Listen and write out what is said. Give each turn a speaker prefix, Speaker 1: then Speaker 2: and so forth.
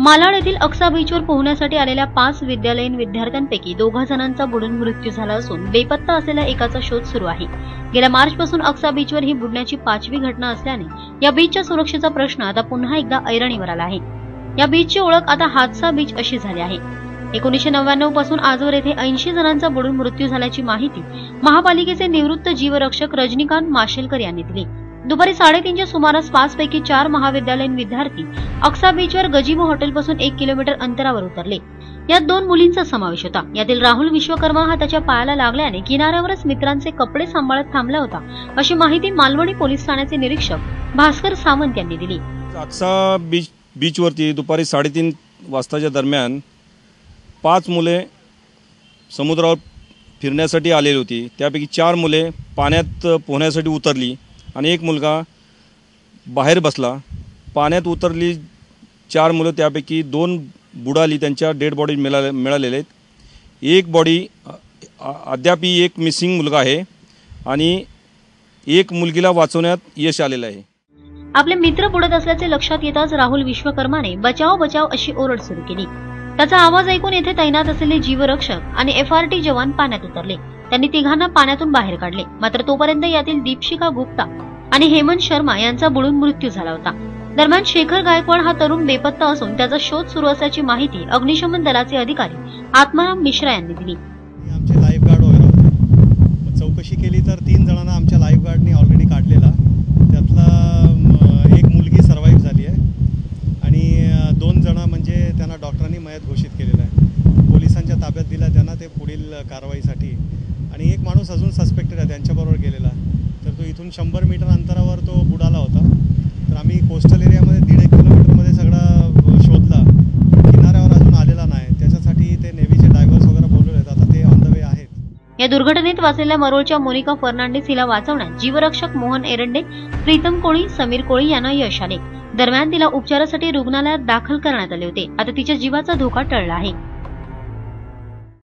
Speaker 1: मालाड येथील अक्सा बीचवर पोहण्यासाठी आलेल्या 5 विद्यालयीन विद्यार्थ्यांपैकी 2 जणांचा बुडून मृत्यू झाला असून बेपत्ता असलेल्या एकाचा शोध सुरू आहे। गेल्या मार्चपासून अक्सा बीचवर ही बुडण्याची 5वी घटना असल्याने या बीचच्या सुरक्षेचा प्रश्न आता पुन्हा एकदा ऐरणीवर आला आहे। या बीचची ओळख आता हादसा बीच अशी झाली आहे। 1999 पासून आजवर येथे 80 जणांचा बुडून मृत्यू झाल्याची माहिती महापालिकेचे निवृत्त जीवरक्षक रजनीकांत माशेलकर यांनी दिली। दुपारी 3:30च्या सुमारास 5 पैकी 4 महाविद्यालयीन विद्यार्थी अक्सा बीचवर गजिबो हॉटेलपासून 1 किलोमीटर अंतरावर उतरले। यात 2 मुलींचा समावेश होता। यातील राहुल विश्वकर्मा हा त्याच्या पायाला लागल्याने किनाऱ्यावरच मित्रांचे कपडे सांभाळत थांबला होता, अशी माहिती मालवणी पोलीस ठाण्याचे निरीक्षक भास्कर सावंत यांनी दिली।
Speaker 2: अक्सा बीचवरती दुपारी 3:30 वाजताच्या दरम्यान 5 मुले समुद्रावर फिरण्यासाठी आलेली होती। त्यापैकी 4 मुले पाण्यात पोहण्यासाठी उतरली आणि एक मुलगा बाहेर बसला। पाण्यात उतरली 4 मुलं, त्यापैकी 2 बुडाली, त्यांच्या डेड बॉडी मिळालेले आहेत। एक बॉडी अद्यापही एक मिसिंग मुलगा आहे आणि एक मुलगीला वाचवण्यात यश आलेलं आहे।
Speaker 1: आपले मित्र बुडत असल्याचे लक्षात येताच राहुल विश्वकर्माने बचाव बचाव अशी ओरड सुरू केली। त्याचा आवाज ऐकून येथे तैनात असलेले जीवरक्षक आणि FRT जवान पाण्यात उतरले। त्यांनी तिघांना पाण्यातून बाहेर काढले, मात्र तोपर्यंत यातील दीपशिखा गुप्ता आणि हेमंत शर्मा यांचा बुडून मृत्यू झाला होता। दरम्यान शेखर गायकवाड हा तरुण बेपत्ता असून त्याचा शोध सुरू असल्याची माहिती अग्निशमन दलाचे अधिकारी आत्माराम मिश्रा यांनी दिली।
Speaker 3: आमचे लाईफगार्ड वगैरे होते, चौकशी केली तर 3 जणांना आमच्या लाईफगार्डनी ऑलरेडी काढलेला। त्यातला एक मुलगी सर्वाइव्ह झाली आहे आणि 2 जण म्हणजे त्यांना डॉक्टरांनी मयत घोषित केलेला आहे। पोलिसांच्या ताब्यात दिला त्यांना ते पुढील कारवाईसाठी। आणि एक माणूस अजून सस्पेक्टेड आहे, त्यांच्याबरोबर गेलेला, तर तो इथून 100 मीटर अंतरावर तो बुडाला होता। तर आम्ही कोस्टल एरियामध्ये 1.5 किलोमीटरमध्ये सगळा शोधला, किनाऱ्यावर अजून आलेला नाही। त्याच्यासाठी ते नेव्हीचे डायव्हर्स वगैरे बोलवले, आता ते ऑन द वे आहेत।
Speaker 1: या दुर्घटनेत वाचलेल्या मरोळच्या मोनिका फर्नांडिस हिला वाचवण्यात जीवरक्षक मोहन एरंडे, प्रीतम कोळी, समीर कोळी यांना यश आले। दरम्यान तिला उपचारासाठी रुग्णालयात दाखल करण्यात आले होते। आता तिच्या जीवाचा धोका टळला आहे।